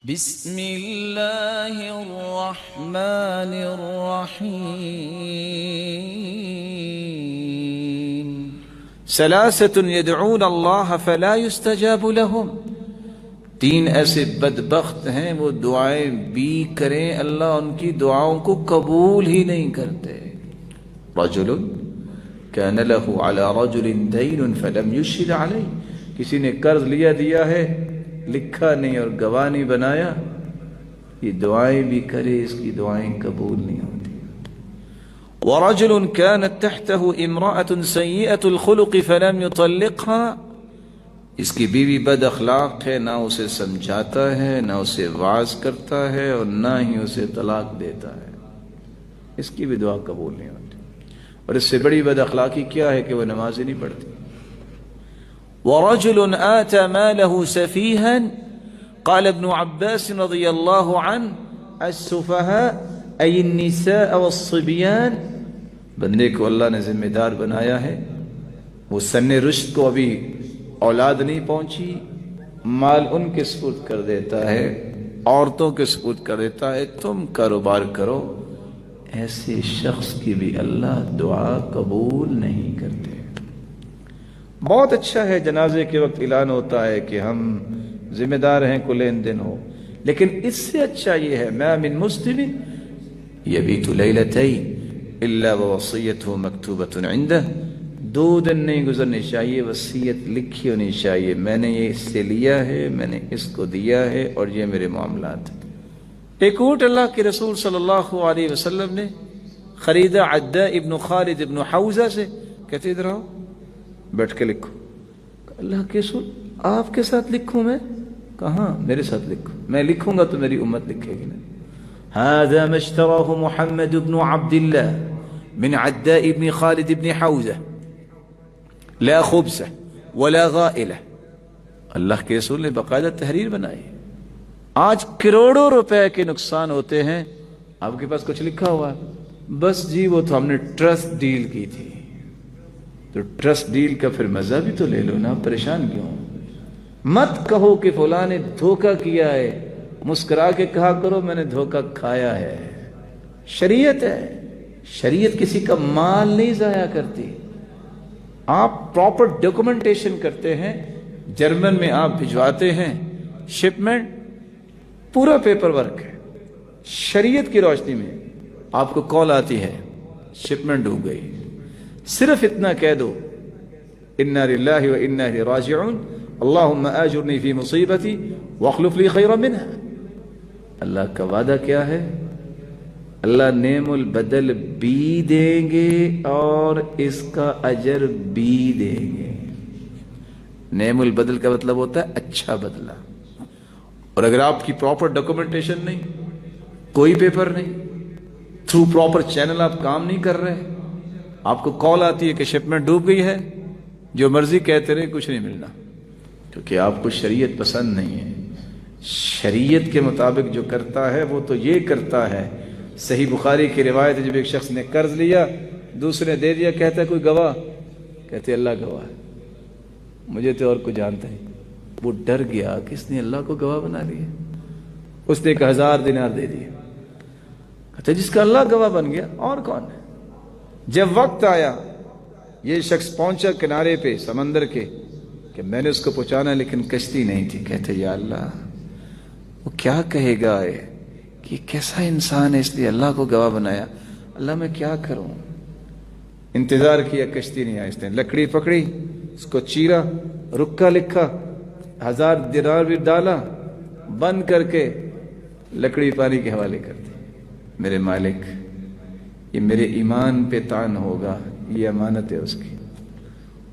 بسم اللہ الرحمن الرحیم ثلاثة يدعون اللہ فلا يستجاب لهم، تین ایسے بدبخت ہیں وہ دعائیں بھی کریں اللہ ان کی دعاؤں کو قبول ہی نہیں کرتے۔ رجل كان له على رجل دين فلم يشهد عليه، کسی نے قرض دیا ہے، لکھا نہیں اور گواہ نہیں بنایا، یہ دعائیں بھی کرے اس کی دعائیں قبول نہیں ہوتی۔ ورجل كانت تحته امرأة سيئة الخلق فلم يطلقها، اس کی بیوی بد اخلاق ہے، نہ اسے سمجھاتا ہے، نہ اسے واعظ کرتا ہے اور نہ ہی اسے طلاق دیتا ہے، اس کی بھی دعا قبول نہیں ہوتی۔ اور اس سے بڑی بد اخلاقی کیا ہے کہ وہ نماز ہی نہیں پڑھتی۔ ورجل آتى ماله سفيها، قال ابن عباس رضي الله عنه السفهاء أي النساء والصبيان، بندے کو اللہ نے ذمہ دار بنایا ہے، وہ سن رشد کو ابھی اولاد نہیں پہنچی، مال ان کے سپرد کر دیتا ہے، عورتوں کے سپرد کر دیتا ہے، تم کاروبار کرو، ایسے شخص کی بھی اللہ دعا قبول نہیں کرتے۔ بہت اچھا ہے جنازے کے وقت اعلان ہوتا ہے کہ ہم ذمہ دار ہیں، کو لین دین ہو، لیکن اس سے اچھا یہ ہے ما من مسلم یبیت لیلتین الا ووصیته مکتوبۃ عنده، 2 دن نہیں گزرنے چاہیے وصیت لکھی ہونی چاہیے، میں نے یہ اس سے لیا ہے، میں نے اس کو دیا ہے اور یہ میرے معاملات ہیں۔ ایک اونٹ اللہ کے رسول صلی اللہ علیہ وسلم نے خریدا عداء ابن خالد ابن حوزہ سے، کہتے ادھر آؤ بیٹھ کے لکھو۔ اللہ کے رسول آپ کے ساتھ لکھوں؟ میں کہاں، میرے ساتھ لکھو، میں لکھوں گا تو میری امت لکھے گی نا۔ هذا ما اشتراه محمد بن عبد الله من عداء ابن خالد ابن حوزة لا خبث ولا غائلة، اللہ کے رسول نے باقاعدہ تحریر بنائی۔ آج کروڑوں روپے کے نقصان ہوتے ہیں، آپ کے پاس کچھ لکھا ہوا ہے، بس جی وہ تو ہم نے ٹرسٹ ڈیل کی تھی، تو ٹرسٹ ڈیل کا پھر مزہ بھی تو لے لو نا، پریشان کیوں؟ مت کہو کہ فلاں نے دھوکہ کیا ہے، مسکرا کے کہا کرو میں نے دھوکہ کھایا ہے۔ شریعت ہے، شریعت کسی کا مال نہیں ضائع کرتی۔ آپ پراپر ڈاکومنٹیشن کرتے ہیں، جرمن میں آپ بھجواتے ہیں، شپمنٹ پورا پیپر ورک ہے، شریعت کی روشنی میں آپ کو کال آتی ہے شپمنٹ ڈوب گئی، صرف اتنا کہہ دو انا للہ و انا الیہ راجعون، اللہم آجرنی فی مصیبتی واخلف لی خیرا منہا۔ اللہ کا وعدہ کیا ہے؟ اللہ نعم البدل بھی دیں گے اور اس کا اجر بھی دیں گے۔ نعم البدل کا مطلب ہوتا ہے اچھا بدلہ، اور اگر آپ کی پراپر ڈاکومنٹیشن نہیں، کوئی پیپر نہیں، تھرو پراپر چینل آپ کام نہیں کر رہے، آپ کو کال آتی ہے کہ شپمنٹ ڈوب گئی ہے، جو مرضی کہتے رہے کچھ نہیں ملنا، کیونکہ آپ کو شریعت پسند نہیں ہے۔ شریعت کے مطابق جو کرتا ہے وہ تو یہ کرتا ہے۔ صحیح بخاری کی روایت ہے، جب ایک شخص نے قرض لیا، دوسرے نے دے دیا، کہتا ہے کوئی گواہ، کہتے اللہ گواہ ہے، مجھے تو اور کوئی جانتا ہے۔ وہ ڈر گیا، کس نے اللہ کو گواہ بنا لیا؟ اس نے 1000 دینار دے دیا، کہتے جس کا اللہ گواہ بن گیا اور کون ہے؟ جب وقت آیا، یہ شخص پہنچا کنارے پہ سمندر کے کہ میں نے اس کو پہنچانا لیکن کشتی نہیں تھی، کہتے یا اللہ وہ کیا کہے گا کہ کیسا انسان ہے، اس لیے اللہ کو گواہ بنایا، اللہ میں کیا کروں؟ انتظار کیا، کشتی نہیں آئی، اس نے لکڑی پکڑی، اس کو چیرا، رکا لکھا، 1000 دینار بھی ڈالا، بند کر کے لکڑی پانی کے حوالے کر دی، میرے مالک یہ میرے ایمان پہ تان ہوگا، یہ امانت ہے اس کی۔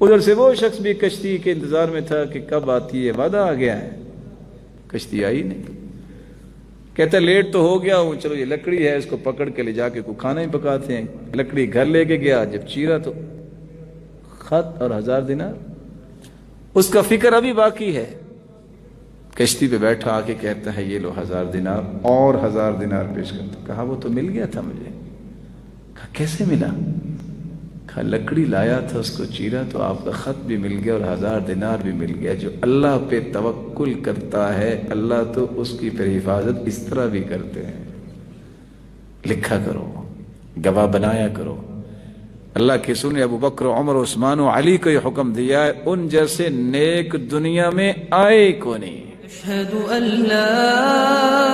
ادھر سے وہ شخص بھی کشتی کے انتظار میں تھا کہ کب آتی ہے، وعدہ آ گیا ہے، کشتی آئی نہیں، کہتا لیٹ تو ہو گیا ہوں، چلو یہ لکڑی ہے اس کو پکڑ کے لے جا کے کوئی کھانا ہی پکاتے ہیں۔ لکڑی گھر لے کے گیا، جب چیرا تو خط اور 1000 دینار، اس کا فکر ابھی باقی ہے۔ کشتی پہ بیٹھا آ کے کہتا ہے یہ لو 1000 دینار اور 1000 دینار پیش کرتا، کہا وہ تو مل گیا تھا مجھے، کہا کیسے ملا؟ لکڑی لایا تھا، اس کو چیرا تو آپ کا خط بھی مل گیا اور 1000 دینار بھی مل گیا۔ جو اللہ پہ توکل کرتا ہے اللہ تو اس کی پھر حفاظت اس طرح بھی کرتے ہیں۔ لکھا کرو، گواہ بنایا کرو۔ اللہ کے سنے ابو بکر، عمر، عثمان و علی کو یہ حکم دیا ہے، ان جیسے نیک دنیا میں آئے کو نہیں۔ اشہد ان لا